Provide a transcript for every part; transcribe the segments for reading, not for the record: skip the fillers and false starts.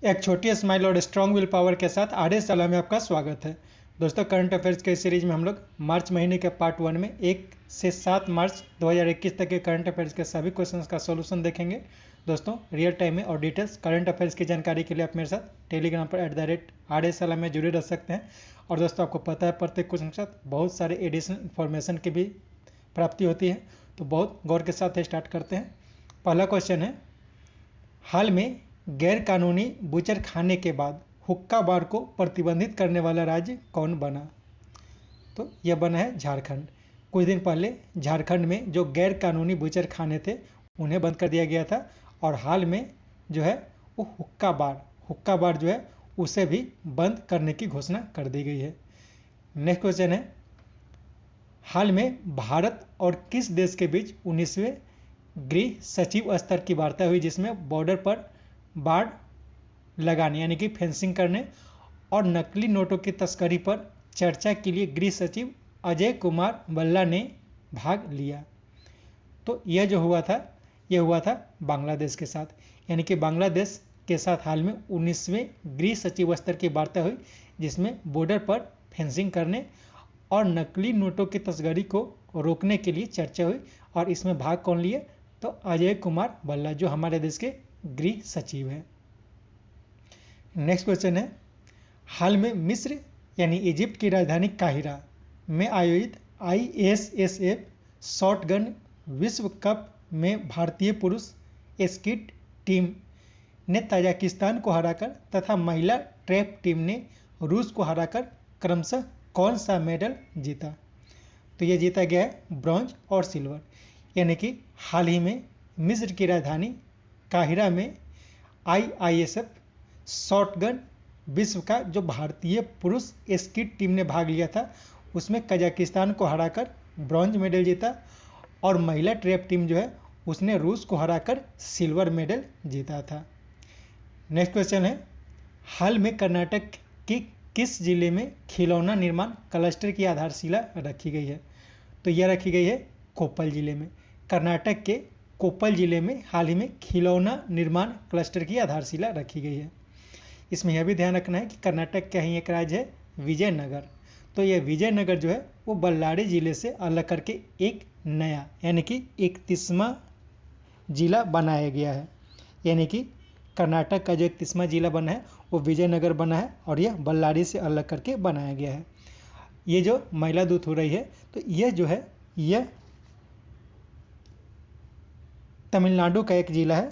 एक छोटी स्माइल और स्ट्रॉन्ग विल पावर के साथ आर्य सलाह में आपका स्वागत है। दोस्तों, करंट अफेयर्स के सीरीज में हम लोग मार्च महीने के पार्ट 1 में 1 से 7 मार्च 2021 तक के करंट अफेयर्स के सभी क्वेश्चंस का सॉल्यूशन देखेंगे। दोस्तों, रियल टाइम में और डिटेल्स करंट अफेयर्स की जानकारी के लिए आप मेरे साथ टेलीग्राम पर @आर्य सलाह में जुड़े रह सकते हैं। और दोस्तों, आपको पता है प्रत्येक क्वेश्चन के साथ बहुत सारे एडिशनल इन्फॉर्मेशन की भी प्राप्ति होती है, तो बहुत गौर के साथ स्टार्ट करते हैं। पहला क्वेश्चन है, हाल में गैर कानूनी बूचर खाने के बाद हुक्का बार को प्रतिबंधित करने वाला राज्य कौन बना? तो यह बना है झारखंड। कुछ दिन पहले झारखंड में जो गैर कानूनी बूचर खाने थे उन्हें बंद कर दिया गया था, और हाल में जो है वो हुक्का बार जो है उसे भी बंद करने की घोषणा कर दी गई है। नेक्स्ट क्वेश्चन है, हाल में भारत और किस देश के बीच 19वें गृह सचिव स्तर की वार्ता हुई, जिसमें बॉर्डर पर बाड़ लगाने यानी कि फेंसिंग करने और नकली नोटों की तस्करी पर चर्चा के लिए गृह सचिव अजय कुमार भल्ला ने भाग लिया? तो यह जो हुआ था बांग्लादेश के साथ, यानी कि बांग्लादेश के साथ हाल में 19वें गृह सचिव स्तर की वार्ता हुई, जिसमें बॉर्डर पर फेंसिंग करने और नकली नोटों की तस्करी को रोकने के लिए चर्चा हुई। और इसमें भाग कौन लिए? तो अजय कुमार भल्ला, जो हमारे देश के गृह सचिव है। नेक्स्ट क्वेश्चन है, हाल में मिस्र यानी इजिप्ट की राजधानी काहिरा में आयोजित ISSF शॉटगन विश्व कप में भारतीय पुरुष स्कीट टीम ने ताजिकिस्तान को हराकर तथा महिला ट्रैप टीम ने रूस को हराकर क्रमशः कौन सा मेडल जीता? तो यह जीता गया है ब्रॉन्ज और सिल्वर। यानी कि हाल ही में मिस्र की राजधानी काहिरा में IISF शॉटगन विश्व का जो भारतीय पुरुष स्कीट टीम ने भाग लिया था, उसमें कजाकिस्तान को हराकर ब्रॉन्ज मेडल जीता, और महिला ट्रैप टीम जो है उसने रूस को हराकर सिल्वर मेडल जीता था। नेक्स्ट क्वेश्चन है, हाल में कर्नाटक के किस जिले में खिलौना निर्माण क्लस्टर की आधारशिला रखी गई है? तो यह रखी गई है कोप्पल जिले में। कर्नाटक के कोप्पल जिले में हाल ही में खिलौना निर्माण क्लस्टर की आधारशिला रखी गई है। इसमें यह भी ध्यान रखना है कि कर्नाटक का ही एक राज्य है विजयनगर। तो यह विजयनगर जो है वो बल्लारी जिले से अलग करके एक नया यानी कि 31वां जिला बनाया गया है। यानी कि कर्नाटक का जो 31वां जिला बना है वो विजयनगर बना है, और यह बल्लारी से अलग करके बनाया गया है। ये जो महिला दूत हो रही है, तो यह जो है यह तमिलनाडु का एक जिला है।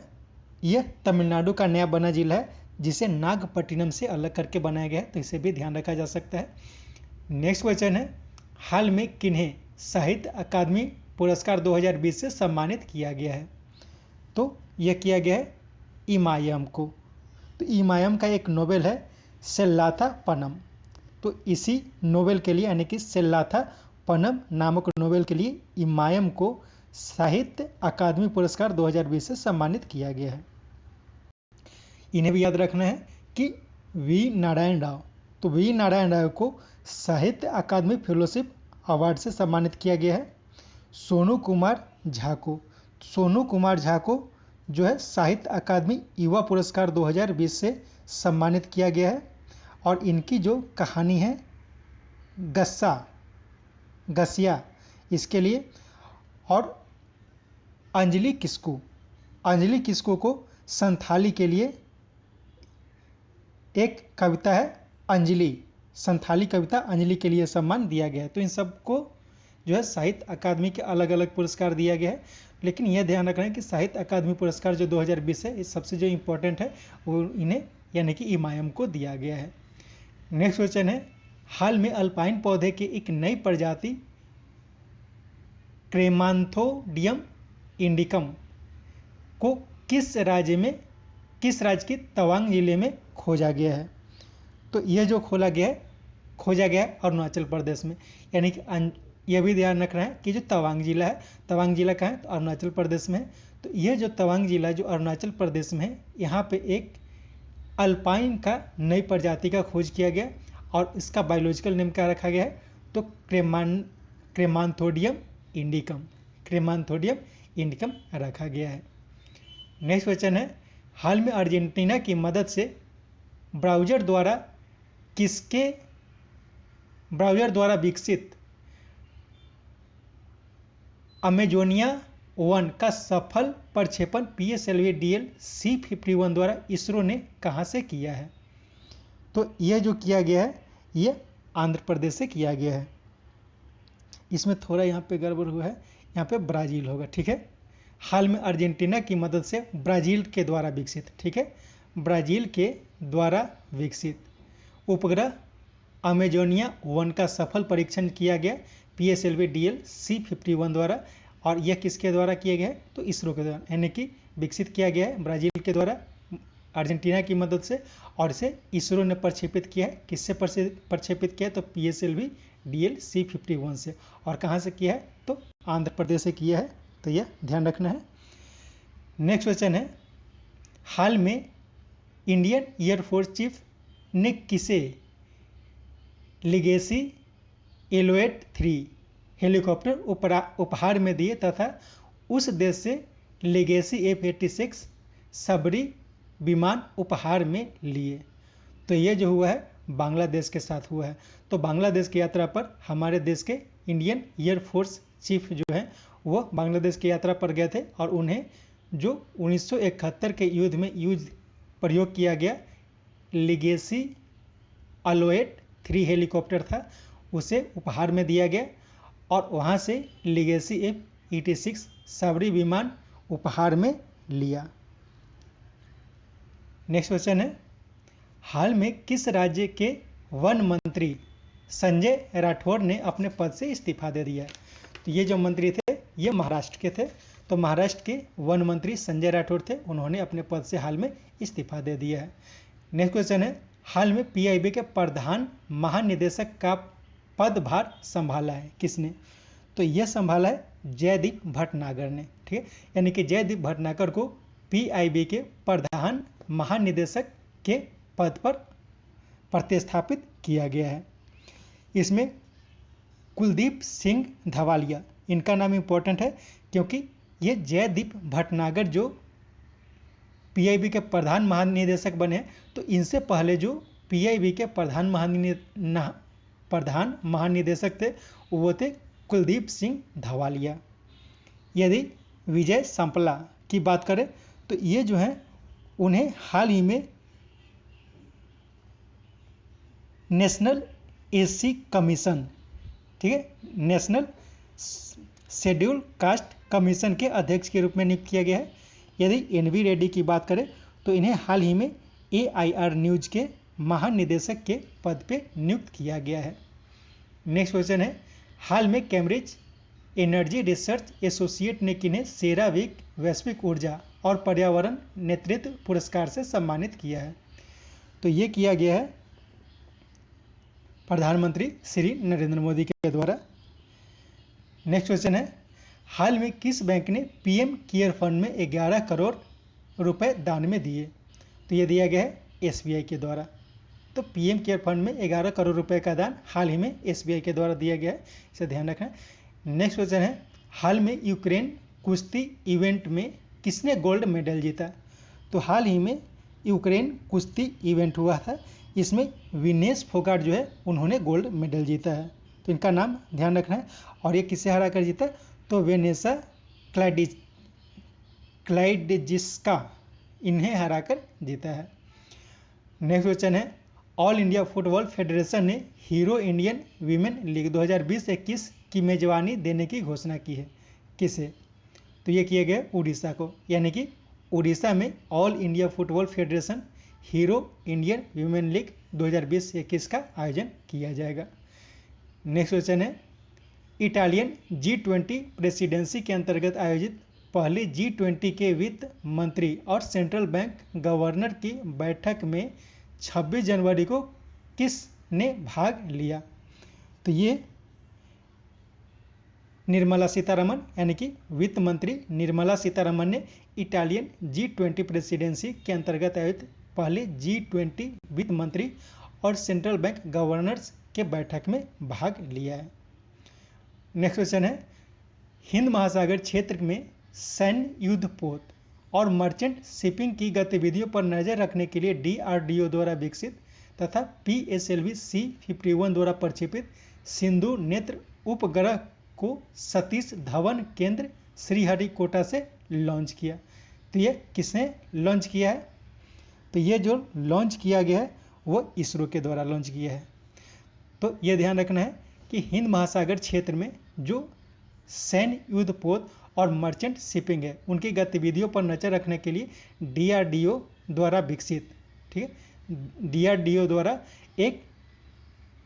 यह तमिलनाडु का नया बना जिला है, जिसे नागपट्टिनम से अलग करके बनाया गया है, तो इसे भी ध्यान रखा जा सकता है। नेक्स्ट क्वेश्चन है, हाल में किन्हें साहित्य अकादमी पुरस्कार 2020 से सम्मानित किया गया है? तो यह किया गया है इमायम को। तो इमायम का एक नोवेल है सेल्लाथा पनम। तो इसी नोवेल के लिए यानी कि सेल्लाथा पनम नामक नोवेल के लिए इमायम को साहित्य अकादमी पुरस्कार 2020 से सम्मानित किया गया है। इन्हें भी याद रखना है कि वी नारायण राव, तो वी नारायण राव को साहित्य अकादमी फेलोशिप अवार्ड से सम्मानित किया गया है। सोनू कुमार झा को जो है साहित्य अकादमी युवा पुरस्कार 2020 से सम्मानित किया गया है। और इनकी जो कहानी है गसिया, इसके लिए। और अंजलि किस्कू को संथाली के लिए एक कविता है अंजलि, संथाली कविता अंजलि के लिए सम्मान दिया गया है। तो इन सबको जो है साहित्य अकादमी के अलग अलग पुरस्कार दिया गया है, लेकिन यह ध्यान रखना है कि साहित्य अकादमी पुरस्कार जो 2020 है, इस सबसे जो इम्पोर्टेंट है वो इन्हें यानी कि इमायम को दिया गया है। नेक्स्ट क्वेश्चन है, हाल में अल्पाइन पौधे की एक नई प्रजाति क्रेमान्थोडियम इंडिकम को किस राज्य के तवांग जिले में खोजा गया है? तो यह जो खोजा गया है अरुणाचल प्रदेश में। यानी कि यह भी ध्यान रखना है कि जो तवांग जिला है, तवांग जिला कहाँ है? तो अरुणाचल प्रदेश में है। तो यह जो तवांग जिला जो अरुणाचल प्रदेश में है, यहाँ पे एक अल्पाइन का नई प्रजाति का खोज किया गया, और इसका बायोलॉजिकल नेम क्या रखा गया है? तो क्रेमान्थोडियम इंडिकम रखा गया है। नेक्स्ट क्वेश्चन है, हाल में अर्जेंटीना की मदद से ब्राउज़र द्वारा विकसित अमेजोनिया 1 का सफल प्रक्षेपण PSLV-DL C-51 द्वारा इसरो ने कहाँ से किया है? तो यह जो किया गया है यह आंध्र प्रदेश से किया गया है। इसमें थोड़ा यहाँ पे गड़बड़ हुआ है, यहाँ पे ब्राज़ील होगा, ठीक है। हाल में अर्जेंटीना की मदद से ब्राज़ील के द्वारा विकसित, ठीक है, ब्राज़ील के द्वारा विकसित उपग्रह अमेजोनिया 1 का सफल परीक्षण किया गया PSLV-DL C-51 द्वारा। और यह किसके द्वारा किया गया है? तो इसरो के द्वारा, यानी कि विकसित किया गया है ब्राज़ील के द्वारा अर्जेंटीना की मदद से, और इसे इसरो ने प्रक्षेपित किया है। किससे प्रक्षेपित किया है? तो PSLV-DL C-51 से। और कहाँ से किया है? तो आंध्र प्रदेश से किया है, तो यह ध्यान रखना है। नेक्स्ट क्वेश्चन है, हाल में इंडियन एयरफोर्स चीफ ने किसे लिगेसी एलोएट 3 हेलीकॉप्टर उपहार में दिए तथा उस देश से लिगेसी F-86 सबरी विमान उपहार में लिए? तो ये जो हुआ है बांग्लादेश के साथ हुआ है। तो बांग्लादेश की यात्रा पर हमारे देश के इंडियन एयरफोर्स चीफ जो है वो बांग्लादेश की यात्रा पर गए थे, और उन्हें जो 1971 के युद्ध में प्रयोग किया गया लिगेसी एलोएट 3 हेलीकॉप्टर था, उसे उपहार में दिया गया, और वहाँ से लिगेसी F-86 सबरी विमान उपहार में लिया। नेक्स्ट क्वेश्चन है, हाल में किस राज्य के वन मंत्री संजय राठौर ने अपने पद से इस्तीफा दे दिया? तो ये जो मंत्री थे ये महाराष्ट्र के थे। तो महाराष्ट्र के वन मंत्री संजय राठौर थे, उन्होंने अपने पद से हाल में इस्तीफा दे दिया है। नेक्स्ट क्वेश्चन है, हाल में PIB के प्रधान महानिदेशक का पदभार संभाला है किसने? तो यह संभाला है जयदीप भटनागर ने, ठीक है, यानी कि जयदीप भटनागर को PIB के प्रधान महानिदेशक के पद पर प्रतिस्थापित किया गया है। इसमें कुलदीप सिंह धवालिया, इनका नाम इम्पोर्टेंट है क्योंकि ये जयदीप भटनागर जो PIB के प्रधान महानिदेशक बने, तो इनसे पहले जो PIB के प्रधान महानिदेशक थे वो थे कुलदीप सिंह धवालिया। यदि विजय सांपला की बात करें तो ये जो है उन्हें हाल ही में नेशनल SC कमीशन, ठीक है, नेशनल शेड्यूल कास्ट कमीशन के अध्यक्ष के रूप में नियुक्त किया गया है। यदि NV रेड्डी की बात करें तो इन्हें हाल ही में AIR न्यूज के महानिदेशक के पद पे नियुक्त किया गया है। नेक्स्ट क्वेश्चन है, हाल में कैम्ब्रिज एनर्जी रिसर्च एसोसिएट ने किन्हें सेरावीक वैश्विक ऊर्जा और पर्यावरण नेतृत्व पुरस्कार से सम्मानित किया है? तो ये किया गया है प्रधानमंत्री श्री नरेंद्र मोदी के द्वारा। नेक्स्ट क्वेश्चन है, हाल में किस बैंक ने PM केयर फंड में 11 करोड़ रुपए दान में दिए? तो ये दिया गया है SBI के द्वारा। तो PM केयर फंड में 11 करोड़ रुपए का दान हाल ही में SBI के द्वारा दिया गया है, इसे ध्यान रखना। नेक्स्ट क्वेश्चन है, हाल में यूक्रेन कुश्ती इवेंट में किसने गोल्ड मेडल जीता? तो हाल ही में यूक्रेन कुश्ती इवेंट हुआ था, इसमें विनेश फोगाट जो है उन्होंने गोल्ड मेडल जीता है। तो इनका नाम ध्यान रखना है। और ये किसे हरा कर जीता? तो वेनेसा क्लाइडजिस्का, इन्हें हराकर जीता है। नेक्स्ट क्वेश्चन है, ऑल इंडिया फुटबॉल फेडरेशन ने हीरो इंडियन वीमेन लीग 2020-21 की मेजबानी देने की घोषणा की है, किसे? तो ये किया गया उड़ीसा को, यानी कि उड़ीसा में all India football federation hero Indian women league 2020-21 का आयोजन किया जाएगा। नेक्स्ट क्वेश्चन है, इटालियन G20 प्रेसिडेंसी के अंतर्गत आयोजित पहली G20 के वित्त मंत्री और सेंट्रल बैंक गवर्नर की बैठक में 26 जनवरी को किसने भाग लिया? तो ये निर्मला सीतारमन, यानी कि वित्त मंत्री निर्मला सीतारमन ने इटालियन G20 प्रेसिडेंसी के अंतर्गत आयोजित पहले G20 वित्त मंत्री और सेंट्रल बैंक गवर्नर्स के बैठक में भाग लिया है। नेक्स्ट क्वेश्चन है, हिंद महासागर क्षेत्र में सैन्य युद्धपोत और मर्चेंट शिपिंग की गतिविधियों पर नजर रखने के लिए DRDO द्वारा विकसित तथा PSLV C-51 द्वारा प्रक्षेपित सिंधु नेत्र उपग्रह को सतीश धवन केंद्र श्रीहरिकोटा से लॉन्च किया। तो ये किसने लॉन्च किया है? तो ये जो लॉन्च किया गया है वो इसरो के द्वारा लॉन्च किया है। तो ये ध्यान रखना है कि हिंद महासागर क्षेत्र में जो सैन्य युद्धपोत और मर्चेंट शिपिंग है उनकी गतिविधियों पर नजर रखने के लिए DRDO द्वारा विकसित, ठीक है, DRDO द्वारा एक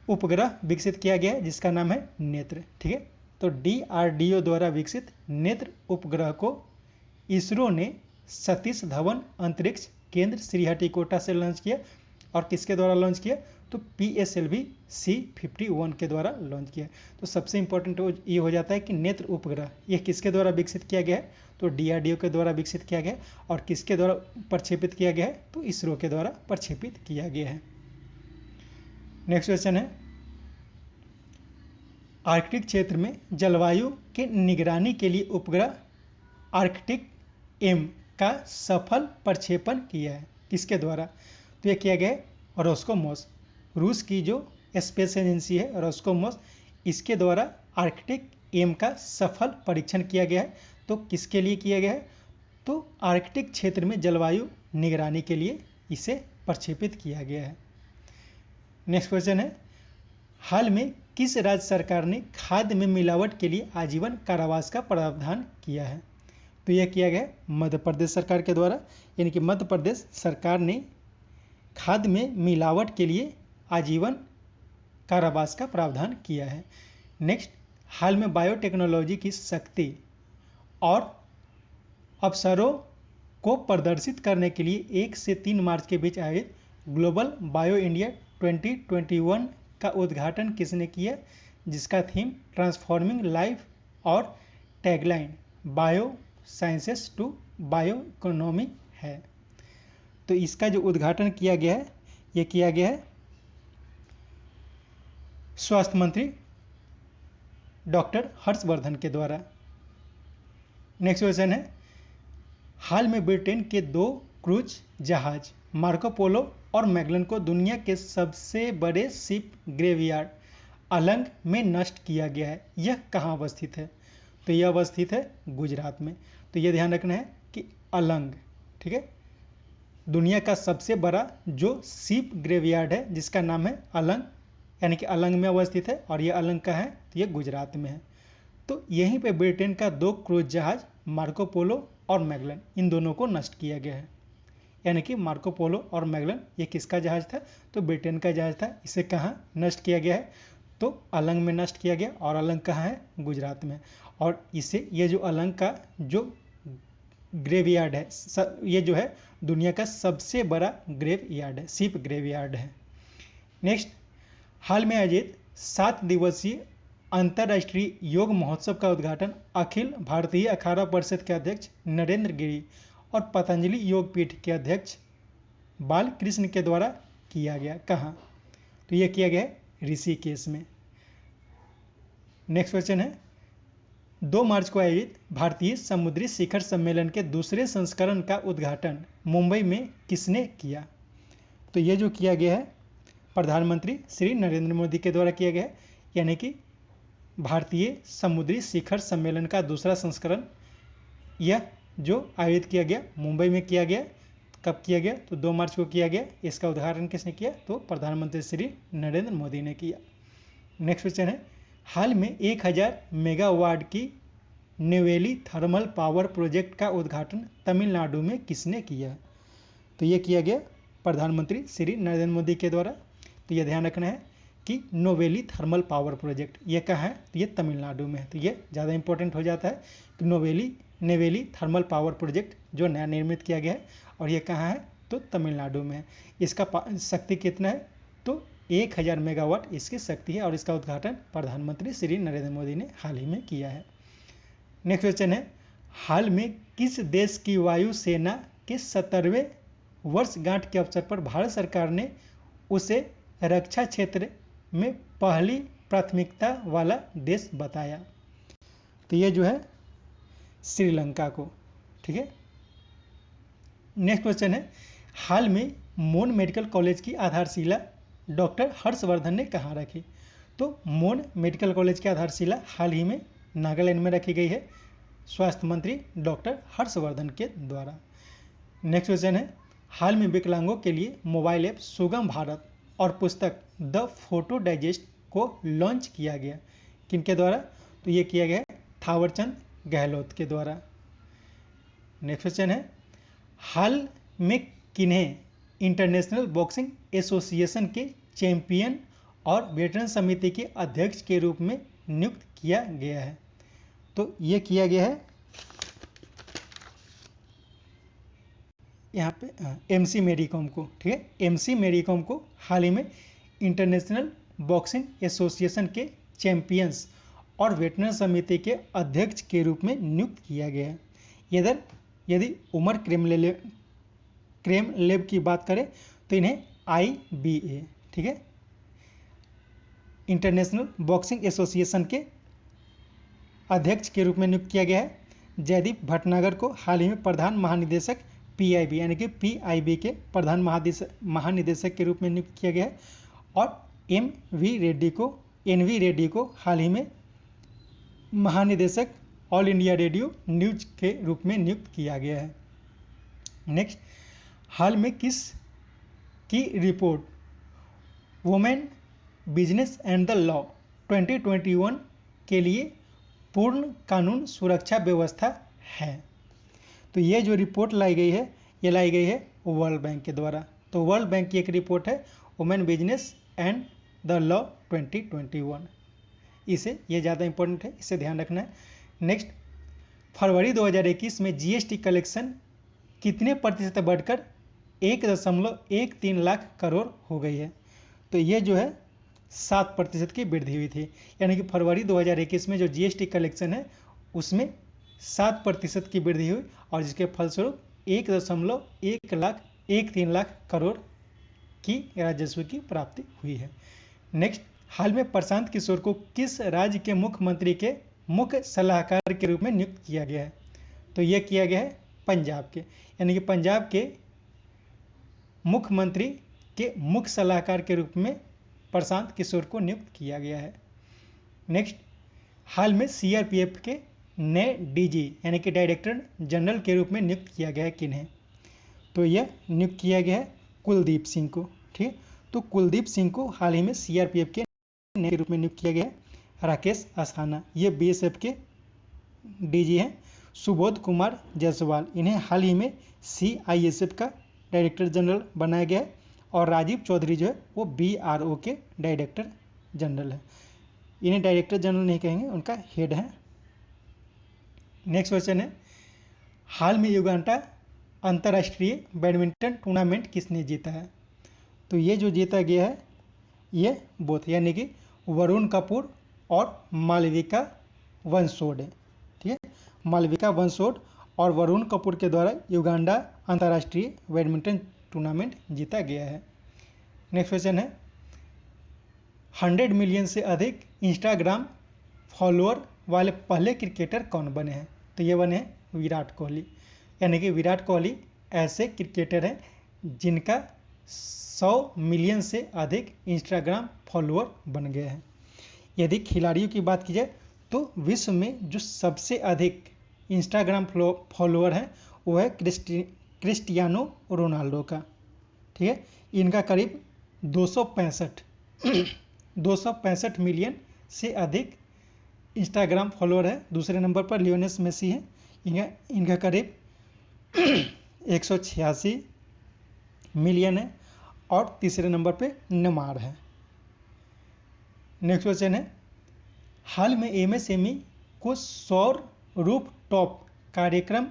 उपग्रह विकसित किया गया है जिसका नाम है नेत्र, ठीक है। तो DRDO द्वारा विकसित नेत्र उपग्रह को इसरो ने सतीश धवन अंतरिक्ष केंद्र श्रीहरिकोटा से लॉन्च किया। और किसके द्वारा लॉन्च किया? तो PSLV C-51 के द्वारा लॉन्च किया। तो सबसे इंपॉर्टेंट ये हो जाता है कि नेत्र उपग्रह ये किसके द्वारा विकसित किया गया है? तो DRDO के द्वारा विकसित किया गया है। और किसके द्वारा प्रक्षेपित किया गया है? तो इसरो के द्वारा प्रक्षेपित किया गया है। नेक्स्ट क्वेश्चन है, आर्कटिक क्षेत्र में जलवायु के निगरानी के लिए उपग्रह आर्कटिक M का सफल प्रक्षेपण किया है। किसके द्वारा? तो यह किया गया है रोस्कोमोस, रूस की जो स्पेस एजेंसी है रोस्कोमोस, इसके द्वारा आर्कटिक M का सफल परीक्षण किया गया है। तो किसके लिए किया गया है? तो आर्कटिक क्षेत्र में जलवायु निगरानी के लिए इसे प्रक्षेपित किया गया है। नेक्स्ट क्वेश्चन है, हाल में किस राज्य सरकार ने खाद्य में मिलावट के लिए आजीवन कारावास का प्रावधान किया है? तो यह किया गया मध्य प्रदेश सरकार के द्वारा, यानी कि मध्य प्रदेश सरकार ने खाद्य में मिलावट के लिए आजीवन कारावास का प्रावधान किया है। नेक्स्ट, हाल में बायोटेक्नोलॉजी की शक्ति और अवसरों को प्रदर्शित करने के लिए 1 से 3 मार्च के बीच आयोजित ग्लोबल बायो इंडिया 2021 का उद्घाटन किसने किया? जिसका थीम ट्रांसफॉर्मिंग लाइफ और tagline biosciences to bioeconomy है। तो इसका जो उद्घाटन किया गया है ये किया गया है स्वास्थ्य मंत्री डॉक्टर हर्षवर्धन के द्वारा। नेक्स्ट क्वेश्चन है, हाल में ब्रिटेन के 2 क्रूज जहाज मार्को पोलो और मैगलन को दुनिया के सबसे बड़े शिप ग्रेवयार्ड अलंग में नष्ट किया गया है। यह कहाँ अवस्थित है? तो यह अवस्थित है गुजरात में। तो यह ध्यान रखना है कि अलंग, ठीक है, दुनिया का सबसे बड़ा जो शिप ग्रेवयार्ड है जिसका नाम है अलंग, यानी कि अलंग में अवस्थित है। और यह अलंग का है तो यह गुजरात में है। तो यहीं पे ब्रिटेन का 2 क्रूज जहाज मार्को पोलो और मैगलन इन दोनों को नष्ट किया गया है। यानी कि मार्को पोलो और मैगलन ये किसका जहाज था? तो ब्रिटेन का जहाज था। इसे कहाँ नष्ट किया गया है? तो अलंग में नष्ट किया गया। और अलंग कहाँ है? गुजरात में। और इसे ये जो अलंग का जो ग्रेवयार्ड है ये जो है दुनिया का सबसे बड़ा ग्रेवयार्ड है, शिप ग्रेवयार्ड है। नेक्स्ट, हाल में आयोजित 7 दिवसीय अंतर्राष्ट्रीय योग महोत्सव का उद्घाटन अखिल भारतीय अखाड़ा परिषद के अध्यक्ष नरेंद्र गिरी और पतंजलि योग पीठ के अध्यक्ष बालकृष्ण के द्वारा किया गया। कहाँ? तो यह किया गया ऋषिकेश में। नेक्स्ट क्वेश्चन है, 2 मार्च को आयोजित भारतीय समुद्री शिखर सम्मेलन के दूसरे संस्करण का उद्घाटन मुंबई में किसने किया? तो यह जो किया गया है प्रधानमंत्री श्री नरेंद्र मोदी के द्वारा किया गया है। यानी कि भारतीय समुद्री शिखर सम्मेलन का दूसरा संस्करण यह जो आयोजित किया गया मुंबई में किया गया। कब किया गया? तो 2 मार्च को किया गया। इसका उद्घाटन किसने किया? तो प्रधानमंत्री श्री नरेंद्र मोदी ने किया। नेक्स्ट क्वेश्चन है, हाल में 1000 मेगावाट की नेवेली थर्मल पावर प्रोजेक्ट का उद्घाटन तमिलनाडु में किसने किया? तो यह किया गया प्रधानमंत्री श्री नरेंद्र मोदी के द्वारा। तो यह ध्यान रखना है कि नोवेली थर्मल पावर प्रोजेक्ट ये कहाँ है? तो ये तमिलनाडु में है। तो ये ज़्यादा इंपॉर्टेंट हो जाता है कि नेवेली थर्मल पावर प्रोजेक्ट जो नया निर्मित किया गया है और ये कहाँ है? तो तमिलनाडु में है। इसका शक्ति कितना है? तो 1000 मेगावाट इसकी शक्ति है और इसका उद्घाटन प्रधानमंत्री श्री नरेंद्र मोदी ने हाल ही में किया है। नेक्स्ट क्वेश्चन है, हाल में किस देश की वायुसेना के 70वें वर्षगांठ के अवसर पर भारत सरकार ने उसे रक्षा क्षेत्र में पहली प्राथमिकता वाला देश बताया? तो ये जो है श्रीलंका को, ठीक है, नेक्स्ट क्वेश्चन है, हाल में मोन मेडिकल कॉलेज की आधारशिला डॉक्टर हर्षवर्धन ने कहाँ रखी? तो मोन मेडिकल कॉलेज की आधारशिला हाल ही में नागालैंड में रखी गई है स्वास्थ्य मंत्री डॉक्टर हर्षवर्धन के द्वारा। नेक्स्ट क्वेश्चन है, हाल में विकलांगों के लिए मोबाइल ऐप सुगम भारत और पुस्तक द फोटो डाइजेस्ट को लॉन्च किया गया, किनके द्वारा? तो ये किया गया है थावरचंद गहलोत के द्वारा। नेक्स्ट क्वेश्चन है, हाल में किन्हें इंटरनेशनल बॉक्सिंग एसोसिएशन के चैंपियन और वेटरन समिति के अध्यक्ष के रूप में नियुक्त किया गया है? तो ये किया गया है यहाँ पे एमसी मेरी कॉम को। ठीक है, एमसी मेरी कॉम को हाल ही में इंटरनेशनल बॉक्सिंग एसोसिएशन के चैंपियंस और वेटरन समिति के अध्यक्ष के रूप में नियुक्त किया गया है। यदि उमर क्रेमलेव की बात करें तो इन्हें IBA, ठीक है, इंटरनेशनल बॉक्सिंग एसोसिएशन के अध्यक्ष के रूप में नियुक्त किया गया है। जयदीप भटनागर को हाल ही में प्रधान महानिदेशक PIB यानी कि PIB के प्रधान महानिदेशक के रूप में नियुक्त किया गया है। और NV रेड्डी को हाल ही में महानिदेशक ऑल इंडिया रेडियो न्यूज के रूप में नियुक्त किया गया है। नेक्स्ट, हाल में किस की report women business and the law 2021 के लिए पूर्ण कानून सुरक्षा व्यवस्था है? तो ये जो रिपोर्ट लाई गई है, ये लाई गई है वर्ल्ड बैंक के द्वारा। तो वर्ल्ड बैंक की एक रिपोर्ट है women business and the law 2021। ये ज़्यादा इंपॉर्टेंट है, इसे ध्यान रखना है। नेक्स्ट, फरवरी 2021 में GST कलेक्शन कितने प्रतिशत बढ़कर 1.13 लाख करोड़ हो गई है? तो ये जो है 7% की वृद्धि हुई थी, यानी कि फरवरी 2021 में जो GST कलेक्शन है उसमें 7% की वृद्धि हुई और जिसके फलस्वरूप 1.13 लाख करोड़ की राजस्व की प्राप्ति हुई है। नेक्स्ट, हाल में प्रशांत किशोर को किस राज्य के मुख्यमंत्री के मुख्य सलाहकार के रूप में नियुक्त किया गया है? तो यह किया गया है पंजाब के, यानी कि पंजाब के मुख्यमंत्री के मुख्य सलाहकार के रूप में प्रशांत किशोर को नियुक्त किया गया है। नेक्स्ट, हाल में CRPF के नए DG यानी कि डायरेक्टर जनरल के रूप में नियुक्त किया गया है किन्हें? तो यह नियुक्त किया गया है कुलदीप सिंह को। ठीक है, तो कुलदीप सिंह को हाल ही में CRPF के नए रूप में नियुक्त किया गया है। राकेश अस्थाना, ये BSF के DG हैं। सुबोध कुमार जायसवाल, इन्हें हाल ही में CISF का डायरेक्टर जनरल बनाया गया है। और राजीव चौधरी जो है वो BRO के डायरेक्टर जनरल है। इन्हें डायरेक्टर जनरल नहीं कहेंगे, उनका हेड है। नेक्स्ट क्वेश्चन है, हाल में युगांडा अंतर्राष्ट्रीय बैडमिंटन टूर्नामेंट किसने जीता है? तो ये जो जीता गया है ये बोथ यानी कि वरुण कपूर और मालविका वंशोड है। ठीक है, मालविका वंशोड और वरुण कपूर के द्वारा युगांडा अंतर्राष्ट्रीय बैडमिंटन टूर्नामेंट जीता गया है। नेक्स्ट क्वेश्चन है, 100 मिलियन से अधिक इंस्टाग्राम फॉलोअर वाले पहले क्रिकेटर कौन बने हैं? तो ये बने हैं विराट कोहली, यानी कि विराट कोहली ऐसे क्रिकेटर हैं जिनका 100 मिलियन से अधिक इंस्टाग्राम फॉलोअर बन गए हैं। यदि खिलाड़ियों की बात की जाए तो विश्व में जो सबसे अधिक इंस्टाग्राम फॉलोअर हैं वो है क्रिस्टियानो रोनाल्डो का। ठीक है, इनका करीब 265 मिलियन से अधिक इंस्टाग्राम फॉलोअर है। दूसरे नंबर पर लियोनेल मेसी है, इनका करीब 186 मिलियन है। और तीसरे नंबर पे नेमार है। नेक्स्ट क्वेश्चन है, हाल में MSME को सौर रूफटॉप कार्यक्रम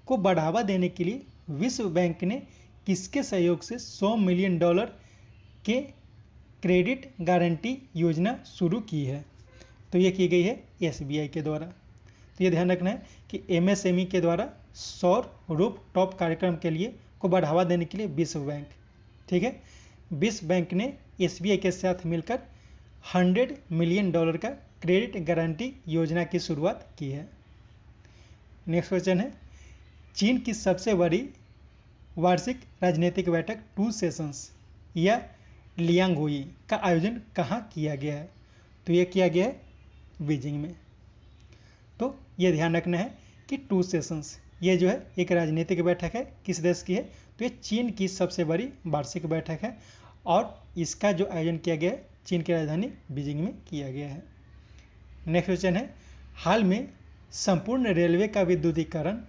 को बढ़ावा देने के लिए विश्व बैंक ने किसके सहयोग से $100 मिलियन के क्रेडिट गारंटी योजना शुरू की है? तो ये की गई है SBI के द्वारा। तो ये ध्यान रखना है कि MSME के द्वारा सौर रूफटॉप कार्यक्रम के लिए को बढ़ावा देने के लिए विश्व बैंक, ठीक है, विश्व बैंक ने SBI के साथ मिलकर $100 मिलियन का क्रेडिट गारंटी योजना की शुरुआत की है। नेक्स्ट क्वेश्चन है, चीन की सबसे बड़ी वार्षिक राजनीतिक बैठक 2 सेशंस या लियांगोई का आयोजन कहाँ किया गया है? तो ये किया गया है बीजिंग में। तो ये ध्यान रखना है कि 2 सेशंस ये जो है एक राजनीतिक बैठक है, किस देश की है? तो ये चीन की सबसे बड़ी वार्षिक बैठक है और इसका जो आयोजन किया गया है चीन की राजधानी बीजिंग में किया गया है। नेक्स्ट क्वेश्चन है, हाल में संपूर्ण रेलवे का विद्युतीकरण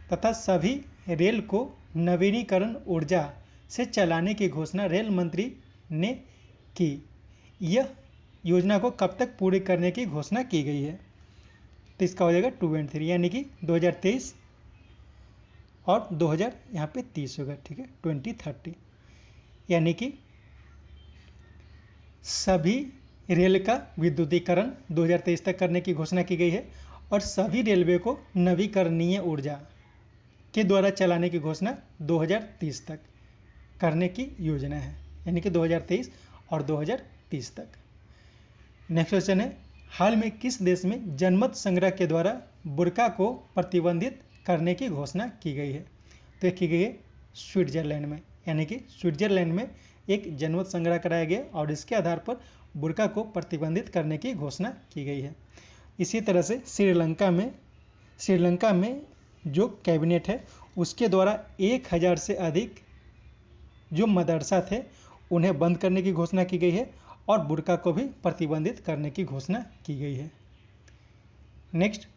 तथा सभी रेल को नवीनीकरण ऊर्जा से चलाने की घोषणा रेल मंत्री ने की। यह योजना को कब तक पूरी करने की घोषणा की गई है? तो इसका हो जाएगा 2 और 3 यानी कि 2023 और 2000 यहाँ पे 30 होगा, ठीक है, 2030 यानी कि सभी रेल का विद्युतीकरण 2023 तक करने की घोषणा की गई है और सभी रेलवे को नवीकरणीय ऊर्जा के द्वारा चलाने की घोषणा 2030 तक करने की योजना है, यानी कि 2023 और 2030 तक। नेक्स्ट क्वेश्चन है, हाल में किस देश में जनमत संग्रह के द्वारा बुर्का को प्रतिबंधित करने की घोषणा की गई है? तो की गई है स्विट्जरलैंड में, यानी कि स्विट्जरलैंड में एक जनमत संग्रह कराया गया और इसके आधार पर बुर्का को प्रतिबंधित करने की घोषणा की गई है। इसी तरह से श्रीलंका में जो कैबिनेट है उसके द्वारा 1000 से अधिक जो मदरसा थे उन्हें बंद करने की घोषणा की गई है और बुर्का को भी प्रतिबंधित करने की घोषणा की गई है। नेक्स्ट,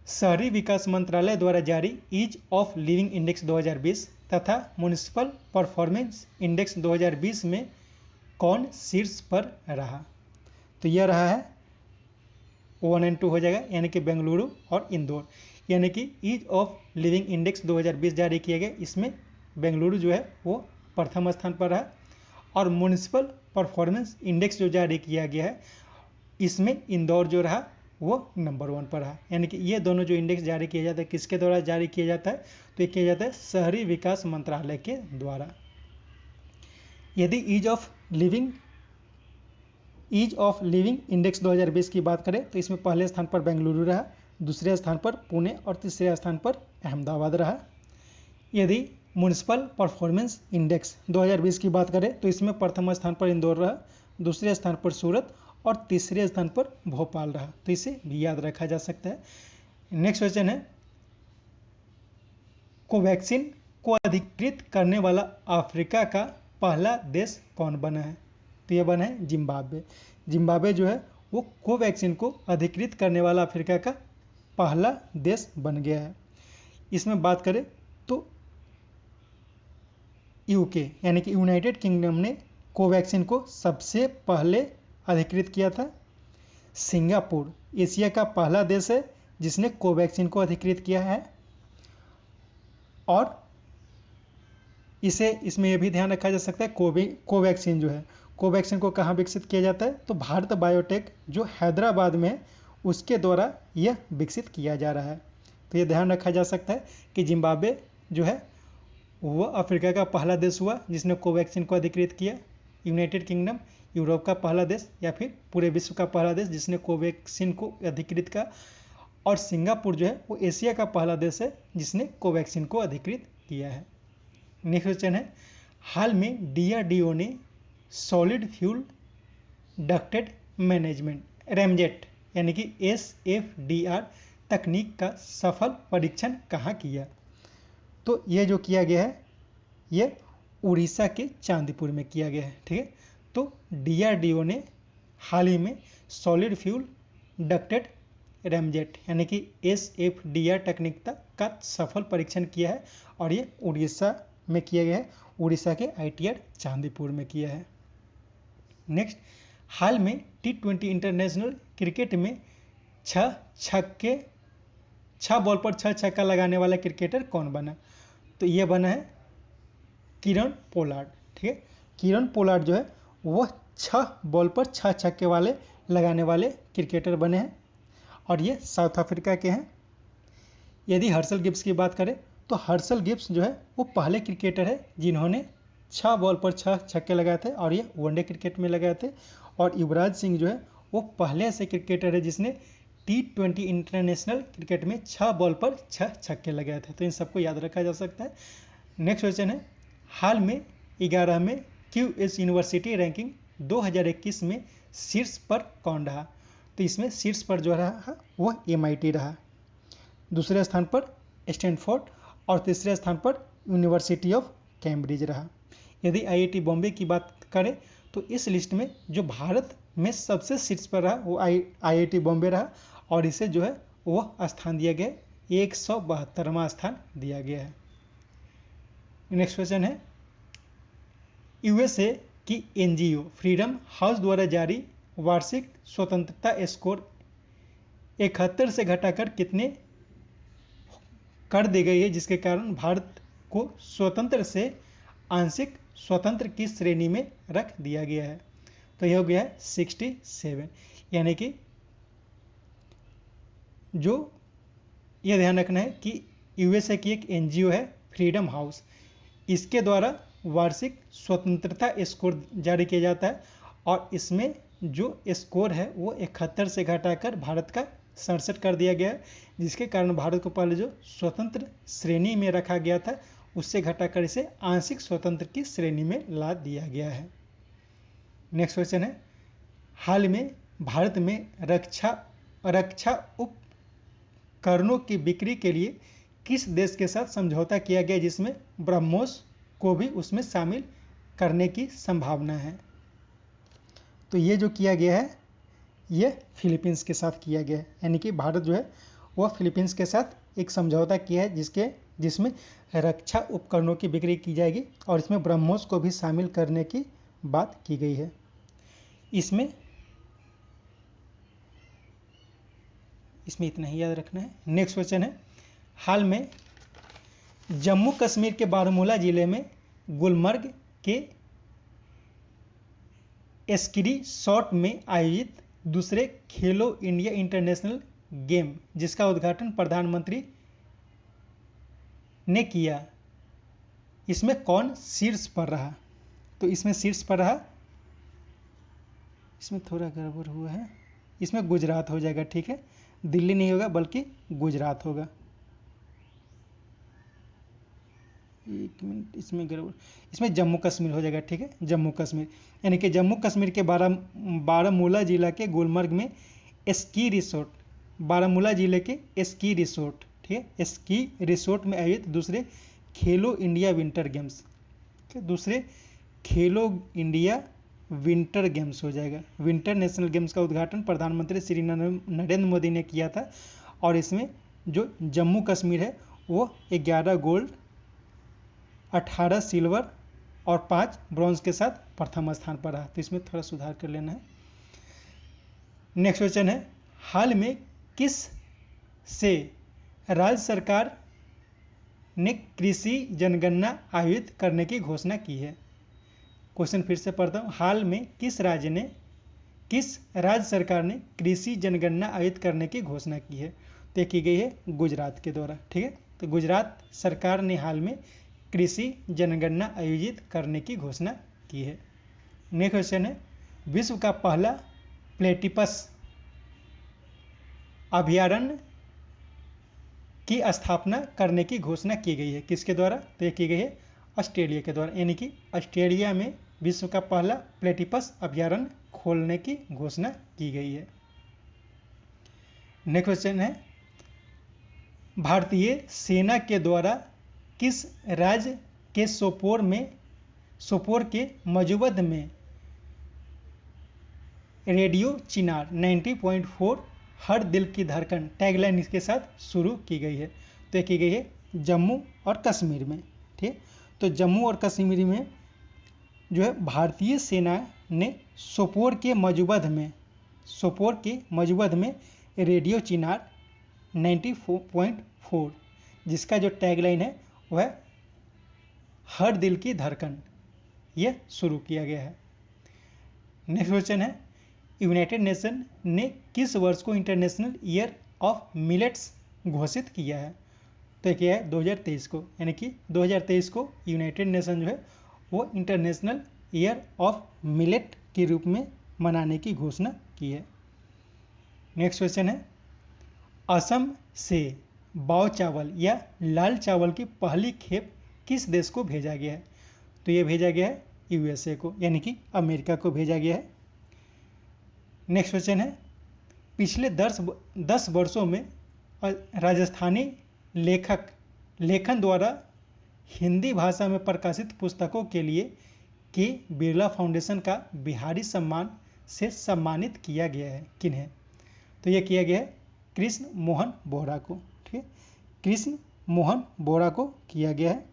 शहरी विकास मंत्रालय द्वारा जारी ईज ऑफ लिविंग इंडेक्स 2020 तथा म्युनिसिपल परफॉर्मेंस इंडेक्स 2020 में कौन शीर्ष पर रहा? तो यह रहा है 1 और 2 हो जाएगा, यानी कि बेंगलुरु और इंदौर, यानी कि ईज ऑफ लिविंग इंडेक्स 2020 जारी किया गया, इसमें बेंगलुरु जो है वो प्रथम स्थान पर रहा और म्युनिसिपल परफॉर्मेंस इंडेक्स जो जारी किया गया है इसमें इंदौर जो रहा वो नंबर 1 पर रहा। यानी कि ये दोनों जो इंडेक्स जारी किया जाता है किसके द्वारा जारी किया जाता है? तो ये किया जाता है शहरी विकास मंत्रालय के द्वारा। यदि ईज ऑफ लिविंग इंडेक्स 2020 की बात करें तो इसमें पहले स्थान पर बेंगलुरु रहा, दूसरे स्थान पर पुणे और तीसरे स्थान पर अहमदाबाद रहा। यदि म्युनिसिपल परफॉर्मेंस इंडेक्स 2020 की बात करें तो इसमें प्रथम स्थान पर इंदौर रहा, दूसरे स्थान पर सूरत और तीसरे स्थान पर भोपाल रहा। तो इसे भी याद रखा जा सकता है। नेक्स्ट क्वेश्चन है, कोवैक्सीन को अधिकृत करने वाला अफ्रीका का पहला देश कौन बना है? तो यह बना है जिम्बाब्वे। जिम्बाब्वे जो है वो कोवैक्सीन को अधिकृत करने वाला अफ्रीका का पहला देश बन गया है। इसमें बात करें तो यूके यानी कि यूनाइटेड किंगडम ने कोवैक्सीन को सबसे पहले अधिकृत किया था। सिंगापुर एशिया का पहला देश है जिसने कोवैक्सीन को अधिकृत किया है और इसमें यह भी ध्यान रखा जा सकता है कोवैक्सीन जो है कोवैक्सीन को कहाँ विकसित किया जाता है? तो भारत बायोटेक जो हैदराबाद में उसके द्वारा यह विकसित किया जा रहा है। तो यह ध्यान रखा जा सकता है कि जिम्बाब्वे जो है वह अफ्रीका का पहला देश हुआ जिसने कोवैक्सीन को अधिकृत किया। यूनाइटेड किंगडम यूरोप का पहला देश या फिर पूरे विश्व का पहला देश जिसने कोवैक्सीन को अधिकृत किया और सिंगापुर जो है वो एशिया का पहला देश है जिसने कोवैक्सीन को अधिकृत किया है। नेक्स्ट क्वेश्चन है, हाल में डीआरडीओ ने solid fuel ducted management ramjet यानी कि SFDR तकनीक का सफल परीक्षण कहाँ किया? तो ये जो किया गया है ये उड़ीसा के चांदीपुर में किया गया है, ठीक है। तो डीआरडीओ ने हाल ही में सॉलिड फ्यूल डक्टेड रैमजेट यानी कि SFDR तकनीक का सफल परीक्षण किया है और ये उड़ीसा में किया गया है, उड़ीसा के ITR चांदीपुर में किया है। नेक्स्ट, हाल में T20 इंटरनेशनल क्रिकेट में 6 बॉल पर 6 छक्का लगाने वाला क्रिकेटर कौन बना? तो ये बना है किरण पोलार्ड, ठीक है। किरण पोलार्ड जो है वह 6 बॉल पर 6 छक्के वाले लगाने वाले क्रिकेटर बने हैं और ये साउथ अफ्रीका के हैं। यदि हर्षल गिब्स की बात करें तो हर्षल गिब्स जो है वो पहले क्रिकेटर है जिन्होंने 6 बॉल पर 6 छक्के लगाए थे और ये वनडे क्रिकेट में लगाए थे। और युवराज सिंह जो है वो पहले ऐसे क्रिकेटर है जिसने T20 इंटरनेशनल क्रिकेट में 6 बॉल पर 6 छक्के लगाए थे। तो इन सबको याद रखा जा सकता है। नेक्स्ट क्वेश्चन है, हाल में 11वें QS यूनिवर्सिटी रैंकिंग 2021 में शीर्ष पर कौन रहा? तो इसमें शीर्ष पर जो रहा वो MIT रहा, दूसरे स्थान पर स्टैनफोर्ड और तीसरे स्थान पर यूनिवर्सिटी ऑफ कैम्ब्रिज रहा। यदि IIT बॉम्बे की बात करें तो इस लिस्ट में जो भारत में सबसे शीर्ष पर रहा वो IIT बॉम्बे रहा और इसे जो है वो स्थान दिया गया, 172वां स्थान दिया गया है। नेक्स्ट क्वेश्चन है, USA की NGO फ्रीडम हाउस द्वारा जारी वार्षिक स्वतंत्रता स्कोर 71 से घटाकर कितने कर दी गई है, जिसके कारण भारत को स्वतंत्र से आंशिक स्वतंत्र की श्रेणी में रख दिया गया है? तो यह हो गया है 67। यानी कि जो यह ध्यान रखना है कि USA की एक NGO है फ्रीडम हाउस, इसके द्वारा वार्षिक स्वतंत्रता स्कोर जारी किया जाता है और इसमें जो स्कोर है वो 71 से घटाकर भारत का 67 कर दिया गया है, जिसके कारण भारत को पहले जो स्वतंत्र श्रेणी में रखा गया था उससे घटाकर इसे आंशिक स्वतंत्र की श्रेणी में ला दिया गया है। नेक्स्ट क्वेश्चन है, हाल में भारत में रक्षा उपकरणों की बिक्री के लिए किस देश के साथ समझौता किया गया जिसमें ब्रह्मोस को भी उसमें शामिल करने की संभावना है? तो ये जो किया गया है ये फिलीपींस के साथ किया गया है। यानी कि भारत जो है वह फिलीपींस के साथ एक समझौता किया है जिसमें रक्षा उपकरणों की बिक्री की जाएगी और इसमें ब्रह्मोस को भी शामिल करने की बात की गई है। इसमें इतना ही याद रखना है। नेक्स्ट क्वेश्चन है, हाल में जम्मू कश्मीर के बारामूला जिले में गुलमर्ग के स्की शॉट में आयोजित दूसरे खेलो इंडिया इंटरनेशनल गेम जिसका उद्घाटन प्रधानमंत्री ने किया, इसमें कौन शीर्ष पर रहा? तो इसमें शीर्ष पर रहा, इसमें थोड़ा गड़बड़ हुआ है, इसमें गुजरात हो जाएगा। ठीक है, दिल्ली नहीं होगा बल्कि गुजरात होगा। एक मिनट, इसमें गड़बड़, इसमें जम्मू कश्मीर हो जाएगा। ठीक है, जम्मू कश्मीर, यानी कि जम्मू कश्मीर के बारामूला जिला के गुलमर्ग में स्की रिसोर्ट, बारामूला जिले के स्की रिसोर्ट, ठीक है, स्की रिसोर्ट में आयोजित दूसरे खेलो इंडिया विंटर गेम्स, दूसरे खेलो इंडिया विंटर गेम्स हो जाएगा। विंटर नेशनल गेम्स का उद्घाटन प्रधानमंत्री श्री नरेंद्र मोदी ने किया था और इसमें जो जम्मू कश्मीर है वो 11 गोल्ड, 18 सिल्वर और 5 ब्रॉन्ज के साथ प्रथम स्थान पर रहा। तो इसमें थोड़ा सुधार कर लेना है। नेक्स्ट क्वेश्चन है, हाल में किस से राज्य सरकार ने कृषि जनगणना आयोजित करने की घोषणा की है? क्वेश्चन फिर से पढ़ता हूँ, हाल में किस राज्य सरकार ने कृषि जनगणना आयोजित करने की घोषणा की है? तो की गई है गुजरात के द्वारा। ठीक है, तो गुजरात सरकार ने हाल में कृषि जनगणना आयोजित करने की घोषणा की है। नेक्स्ट क्वेश्चन है, विश्व का पहला प्लेटिपस अभयारण्य की स्थापना करने की घोषणा की गई है, किसके द्वारा? तो ये की गई है ऑस्ट्रेलिया के द्वारा, यानी कि ऑस्ट्रेलिया में विश्व का पहला प्लेटिपस अभयारण्य खोलने की घोषणा की गई है। नेक्स्ट क्वेश्चन है, भारतीय सेना के द्वारा किस राज्य के सोपोर के मजुवद में रेडियो चिनार 90.4 हर दिल की धड़कन टैगलाइन इसके साथ शुरू की गई है? तो ये की गई है जम्मू और कश्मीर में। ठीक, तो जम्मू और कश्मीर में जो है भारतीय सेना ने सोपोर के मजुवद में रेडियो चिनार 90.4 जिसका जो टैगलाइन है वह हर दिल की धड़कन, यह शुरू किया गया है। नेक्स्ट क्वेश्चन है, यूनाइटेड नेशन ने किस वर्ष को इंटरनेशनल ईयर ऑफ मिलेट्स घोषित किया है? तो किया है 2023 को, यानी कि 2023 को यूनाइटेड नेशन जो है वो इंटरनेशनल ईयर ऑफ मिलेट के रूप में मनाने की घोषणा की है। नेक्स्ट क्वेश्चन है, असम से बाव चावल या लाल चावल की पहली खेप किस देश को भेजा गया है? तो ये भेजा गया है यूएसए को, यानी कि अमेरिका को भेजा गया है। नेक्स्ट क्वेश्चन है, पिछले 10 वर्षों में राजस्थानी लेखन द्वारा हिंदी भाषा में प्रकाशित पुस्तकों के लिए के बिरला फाउंडेशन का बिहारी सम्मान से सम्मानित किया गया है किन्हें? तो यह किया गया है कृष्ण मोहन बोहरा को। ठीक है, कृष्ण मोहन बोहरा को किया गया है।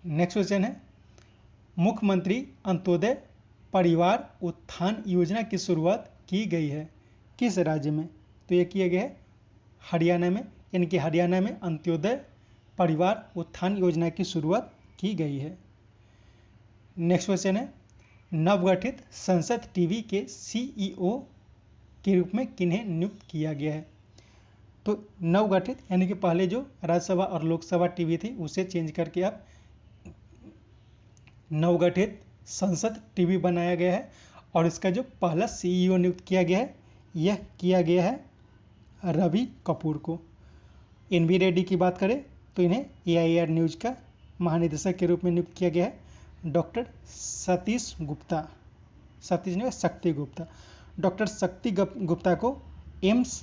नेक्स्ट क्वेश्चन है, मुख्यमंत्री अंत्योदय परिवार उत्थान योजना की शुरुआत की गई है किस राज्य में? तो यह किया गया है हरियाणा में, यानी कि हरियाणा में अंत्योदय परिवार उत्थान योजना की शुरुआत की गई है। नेक्स्ट क्वेश्चन है, नवगठित संसद टीवी के सीईओ के रूप में किन्हें नियुक्त किया गया है? तो नवगठित यानी कि पहले जो राज्यसभा और लोकसभा टीवी थी उसे चेंज करके अब नवगठित संसद टीवी बनाया गया है, और इसका जो पहला सीईओ नियुक्त किया गया है यह किया गया है रवि कपूर को। एनवी रेड्डी की बात करें तो इन्हें एआईआर न्यूज का महानिदेशक के रूप में नियुक्त किया गया है। डॉक्टर शक्ति गुप्ता, डॉक्टर शक्ति गुप्ता को एम्स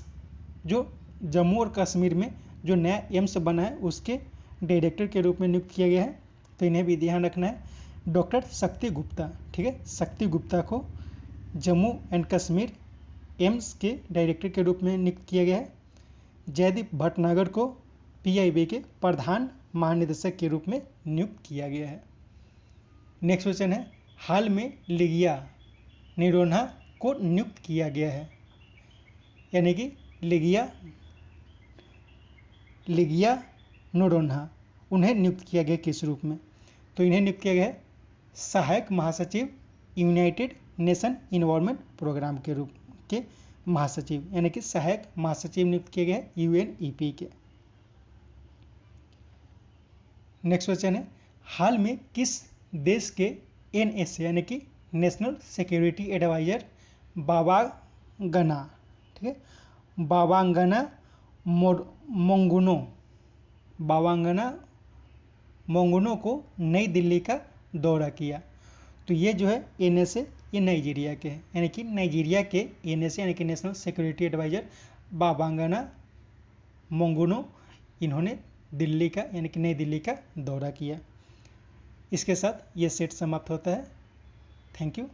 जो जम्मू और कश्मीर में जो नया एम्स बना है उसके डायरेक्टर के रूप में नियुक्त किया गया है, तो इन्हें भी ध्यान रखना है। डॉक्टर शक्ति गुप्ता, ठीक है, शक्ति गुप्ता को जम्मू एंड कश्मीर एम्स के डायरेक्टर के रूप में नियुक्त किया गया है। जयदीप भटनागर को पीआईबी के प्रधान महानिदेशक के रूप में नियुक्त किया गया है। नेक्स्ट क्वेश्चन है, हाल में लिगिया निरोन्हा को नियुक्त किया गया है, यानी कि लिगिया निरोन्हा उन्हें नियुक्त किया गया किस रूप में? तो इन्हें नियुक्त किया गया है सहायक महासचिव यूनाइटेड नेशन इन्वायरमेंट प्रोग्राम के रूप के महासचिव, यानी कि सहायक महासचिव नियुक्त किए गए यूएनईपी के। नेक्स्ट क्वेश्चन है, हाल में किस देश के एनएसए यानी कि नेशनल सिक्योरिटी एडवाइजर बाबांगना, ठीक है, बाबांगना मोंगुनो को नई दिल्ली का दौरा किया? तो ये जो है एनएसए ये नाइजीरिया के हैं, यानी कि नाइजीरिया के एनएसए यानी कि नेशनल सिक्योरिटी एडवाइजर बाबांगना मोंगुनो इन्होंने दिल्ली का यानी कि नई दिल्ली का दौरा किया। इसके साथ ये सेट समाप्त होता है। Thank you.